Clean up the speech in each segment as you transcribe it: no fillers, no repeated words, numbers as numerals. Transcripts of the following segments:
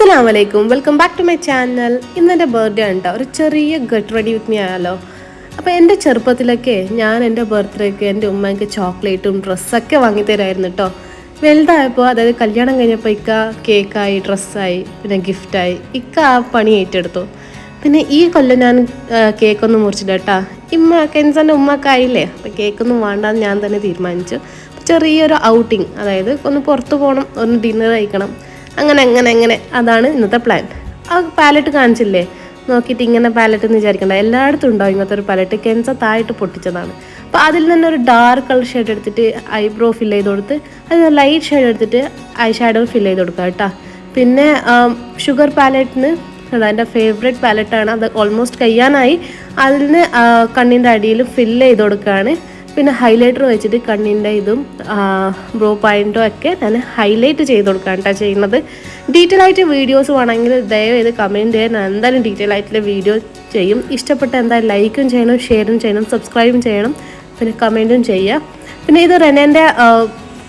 അസ്സലാമലൈക്കും, welcome back to my channel. ഇന്നെൻ്റെ birthday ആണ് കേട്ടോ. ഒരു ചെറിയ ഗെറ്റ് റെഡി വിത്ത് മീ ആയാലോ. അപ്പോൾ എൻ്റെ ചെറുപ്പത്തിലൊക്കെ ഞാൻ എൻ്റെ ബർത്ത്ഡേക്ക് എൻ്റെ ഉമ്മയ്ക്ക് ചോക്ലേറ്റും ഡ്രസ്സൊക്കെ വാങ്ങിത്തരായിരുന്നു കേട്ടോ. വലുതായപ്പോൾ, അതായത് കല്യാണം കഴിഞ്ഞപ്പോൾ ഇക്ക കേക്കായി, ഡ്രസ്സായി, പിന്നെ ഗിഫ്റ്റായി. ഇക്ക ആ പണി ഏറ്റെടുത്തു. പിന്നെ ഈ കൊല്ലം ഞാൻ കേക്കൊന്നും മുറിച്ചില്ല കേട്ടോ. കെൻസൻ്റെ ഉമ്മക്കായില്ലേ, അപ്പോൾ കേക്കൊന്നും വേണ്ടാന്ന് ഞാൻ തന്നെ തീരുമാനിച്ചു. ചെറിയൊരു ഔട്ടിങ്, അതായത് ഒന്ന് പുറത്ത് പോകണം, ഒന്ന് ഡിന്നർ കഴിക്കണം, അങ്ങനെ അതാണ് ഇന്നത്തെ പ്ലാൻ. ആ പാലറ്റ് കാണിച്ചില്ലേ, നോക്കിയിട്ട് ഇങ്ങനെ പാലറ്റ് എന്ന് വിചാരിക്കണ്ട, എല്ലായിടത്തും ഉണ്ടാവും ഇങ്ങനത്തെ ഒരു പാലറ്റ്. കെൻസ തായിട്ട് പൊട്ടിച്ചതാണ്. അപ്പോൾ അതിൽ തന്നെ ഒരു ഡാർക്ക് കളർ ഷെയ്ഡ് എടുത്തിട്ട് ഐബ്രോ ഫില്ല് ചെയ്ത് കൊടുത്ത്, അത് ലൈറ്റ് ഷെയ്ഡ് എടുത്തിട്ട് ഐ ഷാഡോ ഫില്ല് ചെയ്ത് കൊടുക്കുക കേട്ടോ. പിന്നെ ഷുഗർ പാലറ്റിന് അതെൻ്റെ ഫേവറേറ്റ് പാലറ്റാണ്. അത് ഓൾമോസ്റ്റ് കഴിയാനായി. അതിന് കണ്ണിൻ്റെ അടിയിൽ ഫില്ല് ചെയ്ത് കൊടുക്കുകയാണ്. പിന്നെ ഹൈലൈറ്റർ വെച്ചിട്ട് കണ്ണിൻ്റെ ഇതും ബ്രോ പോയിൻറ്റും ഒക്കെ ഞാൻ ഹൈലൈറ്റ് ചെയ്ത് കൊടുക്കുകയാണ് കേട്ടോ ചെയ്യുന്നത്. ഡീറ്റെയിൽ ആയിട്ട് വീഡിയോസ് വേണമെങ്കിൽ ദയവേത് കമൻറ്റ് ചെയ്യാൻ, ഞാൻ എന്തായാലും ഡീറ്റെയിൽ ആയിട്ടുള്ള വീഡിയോ ചെയ്യും. ഇഷ്ടപ്പെട്ട എന്തായാലും ലൈക്കും ചെയ്യണം, ഷെയറും ചെയ്യണം, സബ്സ്ക്രൈബും ചെയ്യണം, പിന്നെ കമൻറ്റും ചെയ്യുക. പിന്നെ ഇത് റെനേൻ്റെ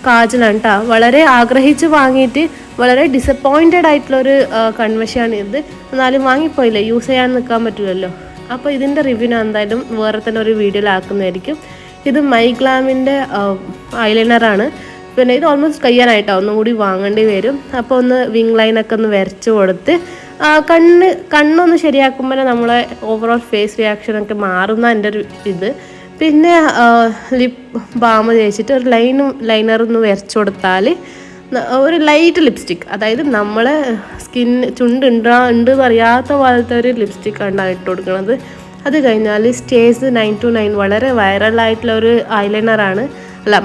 കാജലാണ് കേട്ടോ. വളരെ ആഗ്രഹിച്ച് വാങ്ങിയിട്ട് വളരെ ഡിസപ്പോയിൻറ്റഡ് ആയിട്ടുള്ളൊരു കൺവെൻഷനാണ് ഇത്. എന്നാലും വാങ്ങിപ്പോയില്ലേ, യൂസ് ചെയ്യാൻ നിൽക്കാൻ പറ്റില്ലല്ലോ. അപ്പോൾ ഇതിൻ്റെ റിവ്യൂ ഞാൻ എന്തായാലും വേറെ തന്നെ ഒരു വീഡിയോയിലാക്കുന്നതായിരിക്കും. ഇത് മൈഗ്ലാമിൻ്റെ ഐലൈനറാണ്. പിന്നെ ഇത് ഓൾമോസ്റ്റ് കഴിയാനായിട്ടോ, ഒന്നും കൂടി വാങ്ങേണ്ടി വരും. അപ്പോൾ ഒന്ന് വിങ് ലൈനൊക്കെ ഒന്ന് വരച്ച് കൊടുത്ത് കണ്ണൊന്ന് ശരിയാക്കുമ്പോൾ നമ്മളെ ഓവറോൾ ഫേസ് റിയാക്ഷനൊക്കെ മാറുന്ന എൻ്റെ ഒരു ഇത്. പിന്നെ ലിപ്പ് ബാം തേച്ചിട്ട് ഒരു ലൈനറൊന്ന് വരച്ച് കൊടുത്താൽ ഒരു ലൈറ്റ് ലിപ്സ്റ്റിക്ക്, അതായത് നമ്മളെ ചുണ്ട് ഉണ്ടെന്ന് അറിയാത്ത പോലത്തെ ഒരു ലിപ്സ്റ്റിക്കാണ് ഇട്ട് കൊടുക്കുന്നത്. അത് കഴിഞ്ഞാൽ സ്റ്റേജ് 929 വളരെ വൈറലായിട്ടുള്ള ഒരു ഐലൈനറാണ്,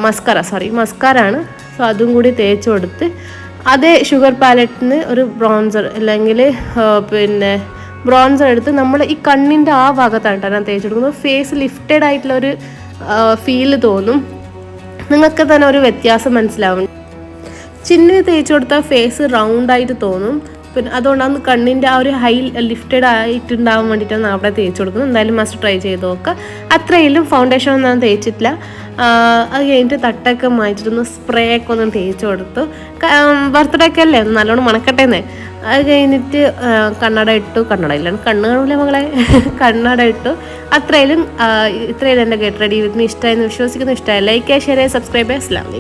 മസ്കാരാണ്. സോ അതും കൂടി തേച്ച് കൊടുത്ത് അതേ ഷുഗർ പാലറ്റിന് ഒരു ബ്രോൺസർ അല്ലെങ്കിൽ പിന്നെ ബ്രോൺസർ എടുത്ത് നമ്മൾ ഈ കണ്ണിൻ്റെ ആ ഭാഗത്താണ് ഞാൻ തേച്ച് കൊടുക്കുന്നത്. ഫേസ് ലിഫ്റ്റഡ് ആയിട്ടുള്ളൊരു ഫീല് തോന്നും, നിങ്ങൾക്ക് തന്നെ ഒരു വ്യത്യാസം മനസ്സിലാവും. ചിന്നിന് തേച്ച് കൊടുത്താൽ ഫേസ് റൗണ്ടായിട്ട് തോന്നും. പിന്നെ അതുകൊണ്ടാണ് കണ്ണിൻ്റെ ആ ഒരു ഹൈ ലിഫ്റ്റഡ് ആയിട്ടുണ്ടാകാൻ വേണ്ടിയിട്ടാണ് അവിടെ തേച്ച് കൊടുക്കുന്നത്. എന്തായാലും മസ്റ്റ് ട്രൈ ചെയ്ത് നോക്കുക. അത്രയിലും ഫൗണ്ടേഷൻ ഒന്നും ഞാൻ തേച്ചിട്ടില്ല. അത് കഴിഞ്ഞിട്ട് തട്ടൊക്കെ മാറ്റിട്ടൊന്ന് സ്പ്രേ ഒക്കെ ഒന്ന് തേച്ച് കൊടുത്തു. ബർത്ത്ഡേ ഒക്കെ അല്ലേ, നല്ലോണം മണക്കട്ടേന്നേ. അത് കഴിഞ്ഞിട്ട് കണ്ണട ഇല്ലാണ്ട് കണ്ണ് കാണില്ല മകളെ, കണ്ണട ഇട്ടു. ഇത്രയിലും എൻ്റെ ഗെറ്റ് റെഡി വിത്ത് മീ ഇഷ്ടമായെന്ന് വിശ്വസിക്കുന്നു. ഇഷ്ടമായി ലൈക്ക് ചെയ്യുക, ഷെയർ ചെയ്യുക, സബ്സ്ക്രൈബ് ചെയ്യുക. അസ്സലാമു അലൈക്കും.